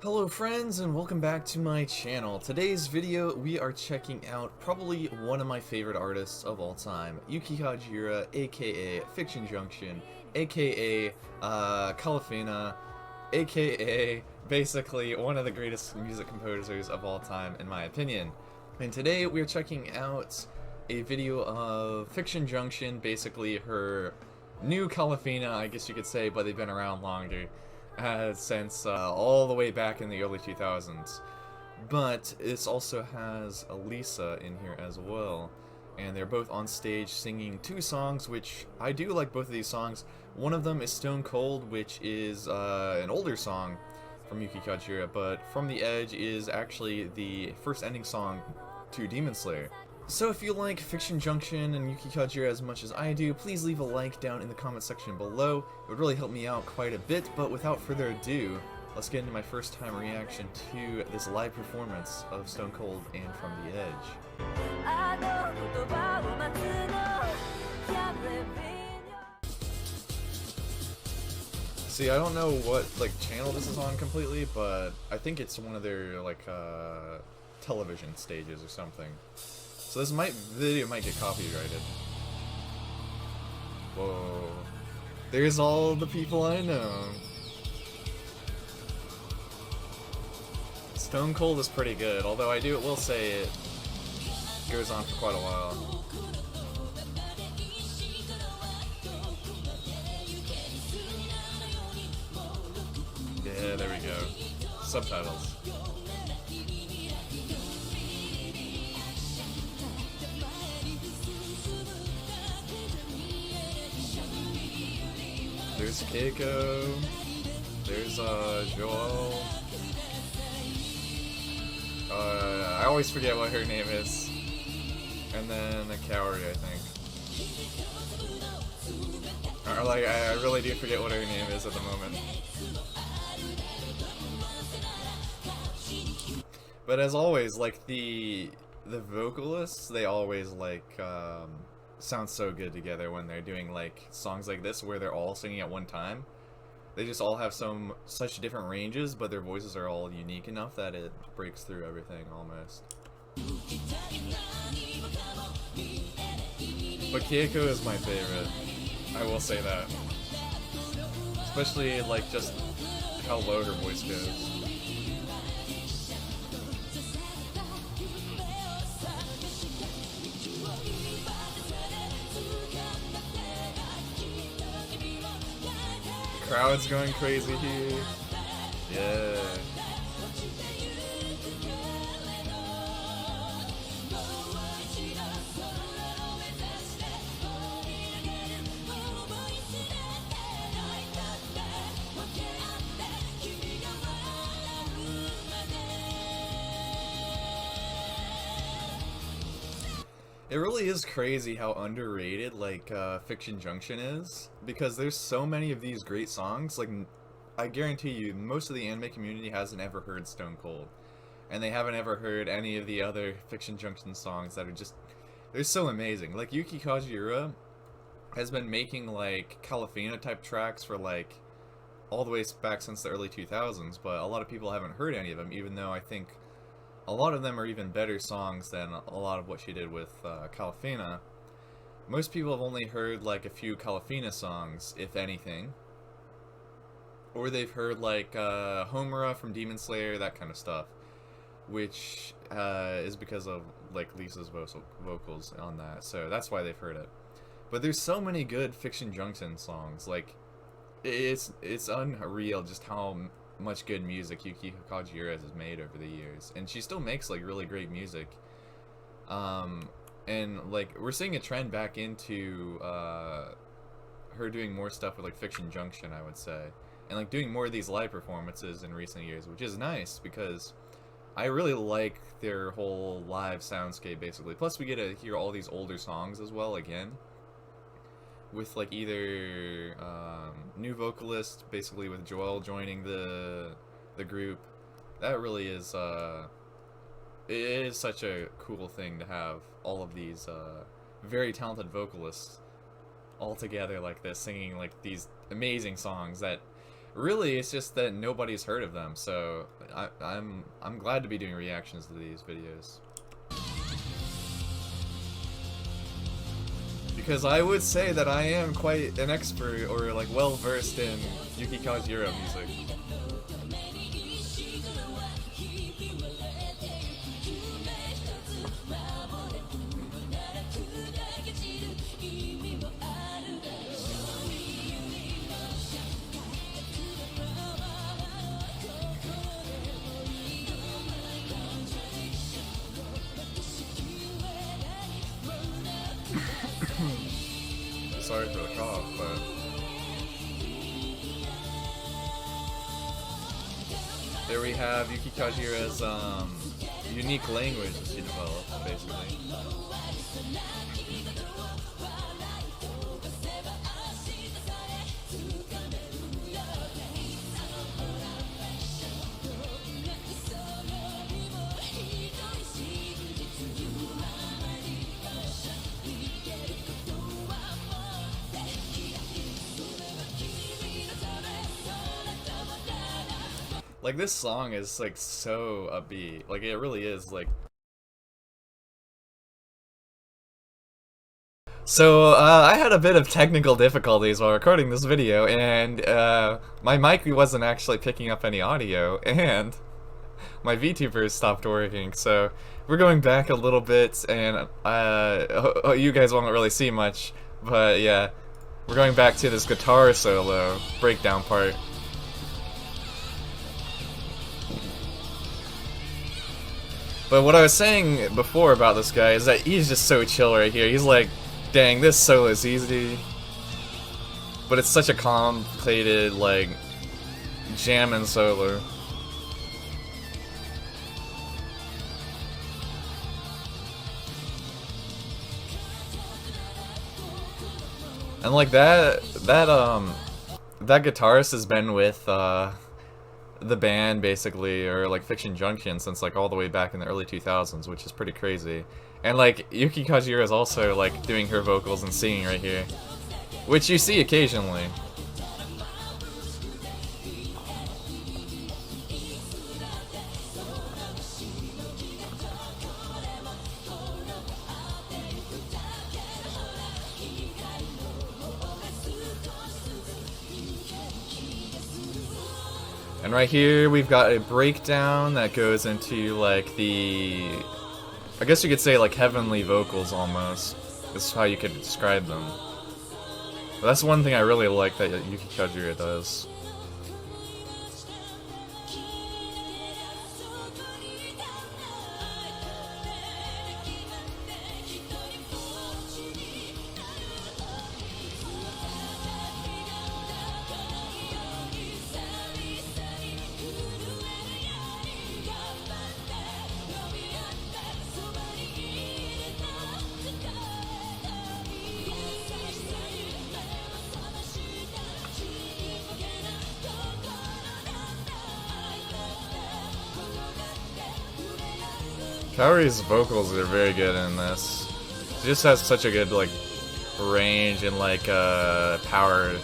Hello friends and welcome back to my channel. Today's video we are checking out probably one of my favorite artists of all time, Yuki Kajiura, aka Fictionjunction, aka Calafina, aka basically one of the greatest music composers of all time in my opinion. And today we're checking out a video of Fictionjunction, basically her new Calafina, I guess you could say, but they've been around longer. Since all the way back in the early 2000s. But this also has a LiSA in here as well. And they're both on stage singing two songs, which I do like both of these songs. One of them is Stone Cold, which is an older song from Yuki Kajiura, but From the Edge is actually the first ending song to Demon Slayer. So if you like Fictionjunction and Yuki Kajiura as much as I do, please leave a like down in the comment section below. It would really help me out quite a bit, but without further ado, let's get into my first time reaction to this live performance of Stone Cold and From the Edge. See, I don't know what channel this is on completely, but I think it's one of their television stages or something. So this video might get copyrighted. Whoa. There's all the people I know. Stone Cold is pretty good, although I will say it goes on for quite a while. Yeah, there we go. Subtitles. There's Keiko, there's Joel, I always forget what her name is, and then Kaori, I think. I really do forget what her name is at the moment. But as always, the vocalists, they always sound so good together when they're doing songs like this where they're all singing at one time. They just all have such different ranges, but their voices are all unique enough that it breaks through everything almost. But Keiko is my favorite. I will say that. Especially just how low her voice goes. Crowd's going crazy here. Yeah. It really is crazy how underrated Fictionjunction is, because there's so many of these great songs. I guarantee you most of the anime community hasn't ever heard Stone Cold, and they haven't ever heard any of the other Fictionjunction songs that are they're so amazing. Yuki Kajiura has been making Calafina type tracks for all the way back since the early 2000s, but a lot of people haven't heard any of them, even though I think a lot of them are even better songs than a lot of what she did with Calafina. Most people have only heard a few Calafina songs, if anything. Or they've heard Homura from Demon Slayer, that kind of stuff. Which is because of LiSA's vocals on that, so that's why they've heard it. But there's so many good Fictionjunction songs. It's unreal just how much good music Yuki Kajiura has made over the years, and she still makes really great music. And we're seeing a trend back into her doing more stuff with Fictionjunction, I would say, and doing more of these live performances in recent years, which is nice because I really like their whole live soundscape basically. Plus we get to hear all these older songs as well again, with either new vocalist, basically with Joel joining the group. That really is it is such a cool thing to have all of these very talented vocalists all together like this, singing these amazing songs that Really, it's just that nobody's heard of them, so I'm glad to be doing reactions to these videos. Because I would say that I am quite an expert or like well versed in Yuki Kajiura music. Sorry for the cough, but there we have Yuki Kajiura's unique language that she developed, basically. Like, this song is like so upbeat. Like, it really is like. So, I had a bit of technical difficulties while recording this video, and my mic wasn't actually picking up any audio, and my VTuber stopped working, so we're going back a little bit, and you guys won't really see much, but yeah, we're going back to this guitar solo breakdown part. But what I was saying before about this guy is that he's just so chill right here. He's like, dang, this solo is easy. But it's such a complicated, like, jamming solo. And like that guitarist has been with the band basically, or like Fictionjunction, since like all the way back in the early 2000s, which is pretty crazy. And like Yuki Kajiura is also like doing her vocals and singing right here, which you see occasionally. And right here we've got a breakdown that goes into like the, I guess you could say like heavenly vocals almost. This is how you could describe them. But that's one thing I really like that Yuki Kajiura does. Kaori's vocals are very good in this. She just has such a good like range and like power.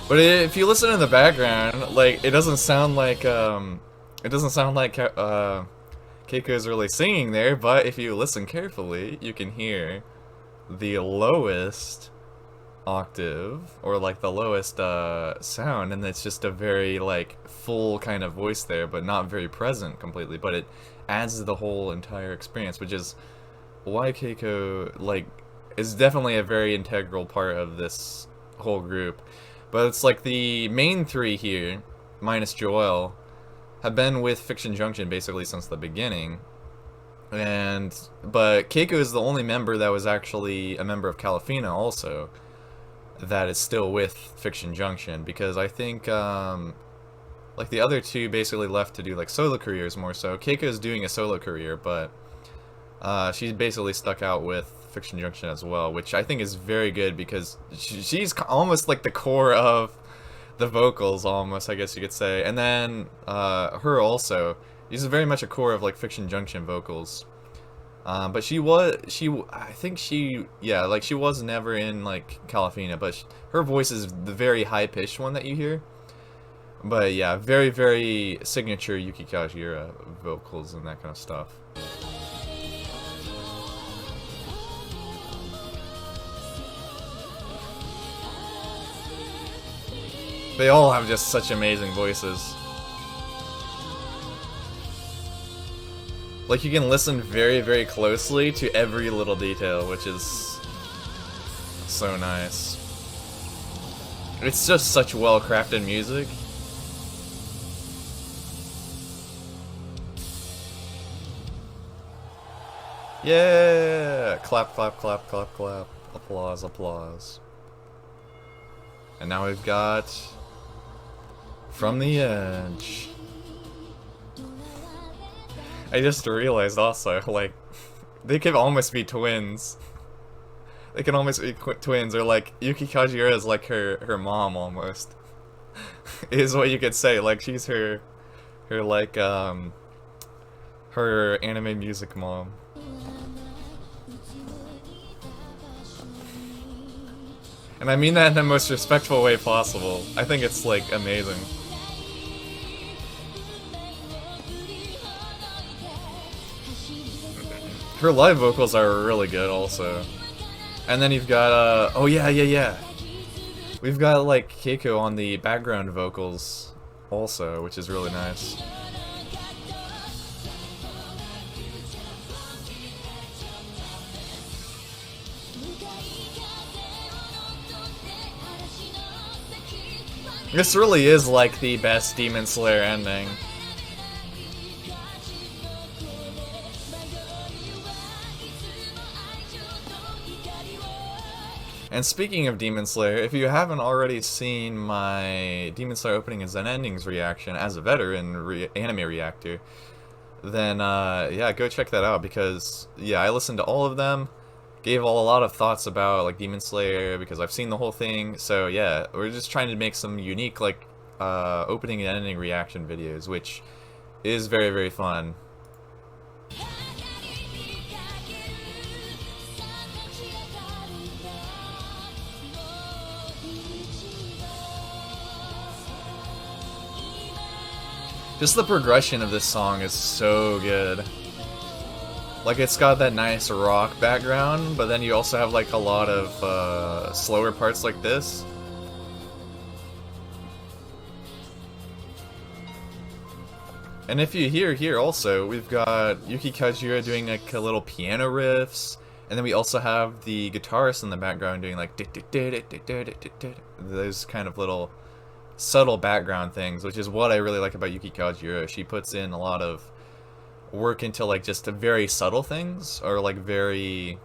But if you listen in the background, like it doesn't sound like Keiko's really singing there. But if you listen carefully, you can hear the lowest octave, or like the lowest sound, and it's just a very like full kind of voice there, but not very present completely, but it adds to the whole entire experience, which is why Keiko like is definitely a very integral part of this whole group. But it's like the main three here, minus Joel, have been with Fictionjunction basically since the beginning. But Keiko is the only member that was actually a member of Calafina also, that is still with Fictionjunction, because I think like the other two basically left to do like solo careers more so. Keiko's doing a solo career, but she's basically stuck out with Fictionjunction as well, which I think is very good because she's almost like the core of the vocals, almost, I guess you could say. And then her also, she's very much a core of like Fictionjunction vocals. But I think yeah, like she was never in like Calafina, but her voice is the very high pitched one that you hear. But yeah, very, very signature Yuki Kajiura vocals and that kind of stuff. They all have just such amazing voices. Like, you can listen very, very closely to every little detail, which is so nice. It's just such well-crafted music. Yeah! Clap, clap, clap, clap, clap. Applause, applause. And now we've got From the Edge. I just realized also, like, they could almost be twins. They can almost be twins, or like, Yuki Kajiura is like her mom almost. Is what you could say, like, she's her like, her anime music mom. And I mean that in the most respectful way possible. I think it's, like, amazing. Her live vocals are really good also. And then you've got, oh yeah. We've got, like, Keiko on the background vocals also, which is really nice. This really is, like, the best Demon Slayer ending. And speaking of Demon Slayer, if you haven't already seen my Demon Slayer opening and Zen endings reaction as a veteran anime reactor, then yeah, go check that out, because yeah, I listened to all of them, gave a lot of thoughts about like Demon Slayer because I've seen the whole thing. So yeah, we're just trying to make some unique like opening and ending reaction videos, which is very, very fun. Just the progression of this song is so good. Like, it's got that nice rock background, but then you also have like a lot of slower parts like this. And if you hear here also, we've got Yuki Kajiura doing like a little piano riffs, and then we also have the guitarist in the background doing like those kind of little subtle background things, which is what I really like about Yuki Kajiura. She puts in a lot of work into like just the very subtle things, or like very,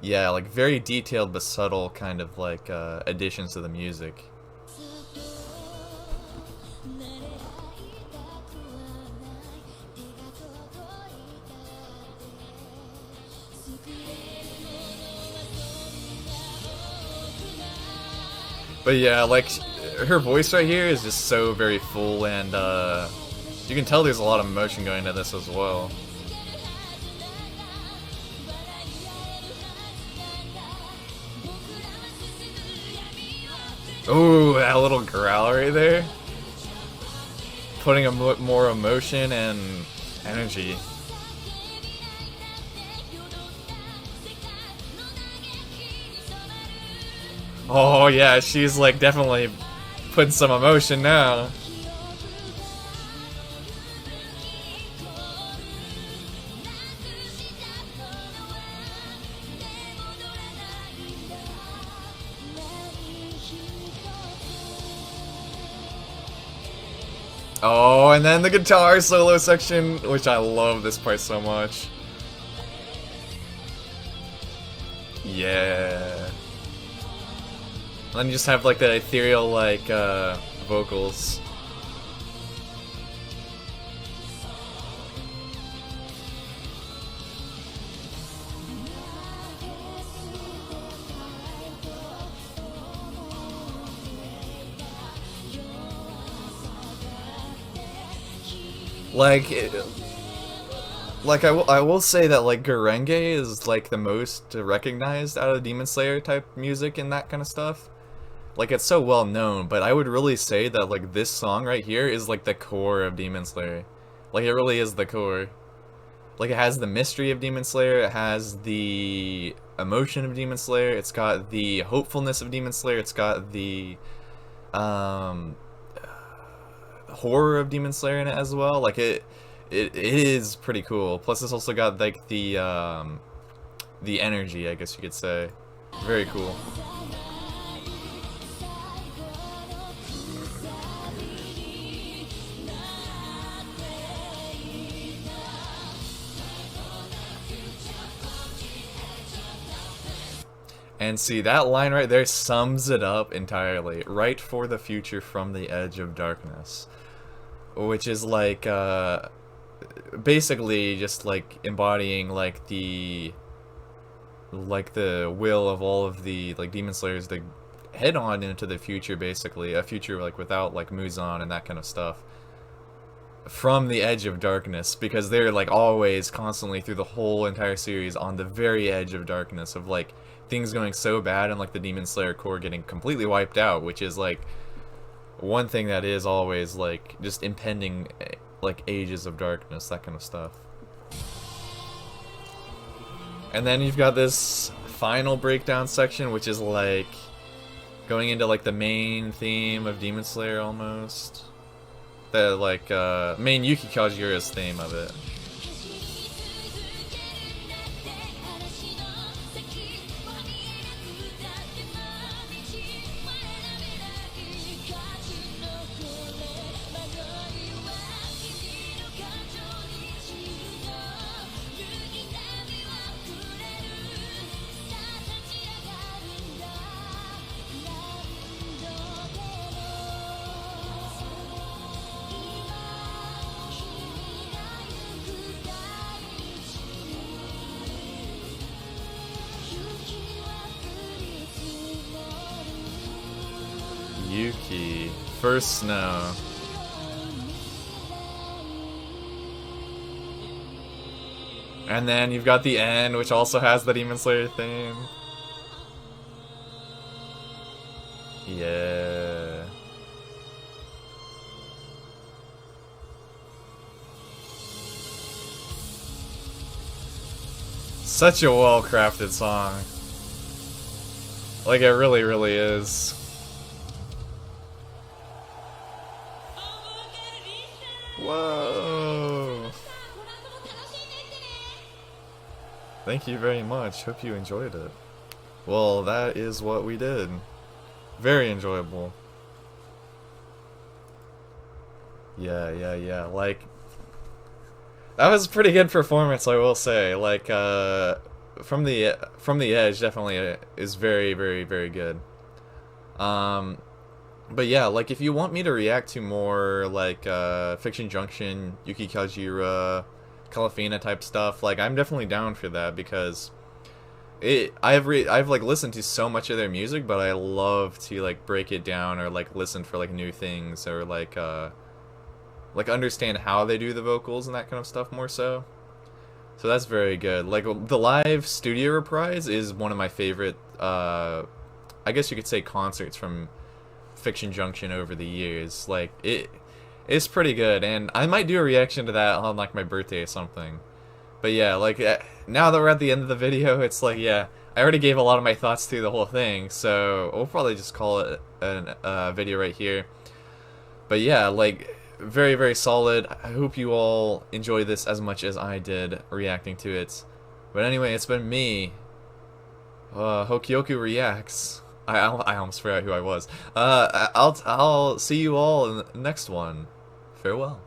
yeah, like very detailed but subtle kind of like additions to the music. But yeah, like, her voice right here is just so very full, and you can tell there's a lot of emotion going into this as well. Ooh, that little growl right there. Putting a more emotion and energy. Oh yeah, she's like definitely putting some emotion now. Oh, and then the guitar solo section, which I love this part so much. Yeah. And then you just have like that ethereal like vocals. Like Like, I will say that, like, Gurenge is, like, the most recognized out of Demon Slayer type music and that kind of stuff. Like, it's so well known, but I would really say that, like, this song right here is, like, the core of Demon Slayer. Like, it really is the core. Like, it has the mystery of Demon Slayer, it has the emotion of Demon Slayer, it's got the hopefulness of Demon Slayer, it's got the, um, horror of Demon Slayer in it as well. Like, it is pretty cool. Plus, it's also got, like, the energy, I guess you could say. Very cool. And see, that line right there sums it up entirely. Right for the future from the edge of darkness. Which is like, basically just like embodying like the will of all of the like Demon Slayers to head on into the future, basically. A future like without like Muzan and that kind of stuff. From the edge of darkness, because they're like always constantly through the whole entire series on the very edge of darkness of like things going so bad and like the Demon Slayer core getting completely wiped out, which is like one thing that is always like just impending like ages of darkness, that kind of stuff. And then you've got this final breakdown section, which is like going into like the main theme of Demon Slayer almost. The like main Yuki Kajiura's theme of it. Yuki, first snow. And then you've got the end, which also has the Demon Slayer theme. Yeah. Such a well-crafted song. Like, it really, really is. Whoa! Thank you very much. Hope you enjoyed it. Well, that is what we did. Very enjoyable. Yeah. Like, that was a pretty good performance, I will say. Like, from the edge, definitely is very, very, very good. But yeah, like, if you want me to react to more, like, Fictionjunction, Yuki Kajiura, Calafina type stuff, like, I'm definitely down for that, because I've like, listened to so much of their music, but I love to, like, break it down, or, like, listen for, like, new things, or, like, understand how they do the vocals and that kind of stuff more so. So that's very good. Like, the live studio reprise is one of my favorite, I guess you could say, concerts from Fictionjunction over the years. Like, it's pretty good, and I might do a reaction to that on like my birthday or something. But yeah, like, now that we're at the end of the video, it's like, yeah, I already gave a lot of my thoughts to the whole thing, so we'll probably just call it a video right here. But yeah, like, very, very solid. I hope you all enjoy this as much as I did reacting to it. But anyway, it's been me, Hokyoku Reacts. I almost forgot who I was. I'll see you all in the next one. Farewell.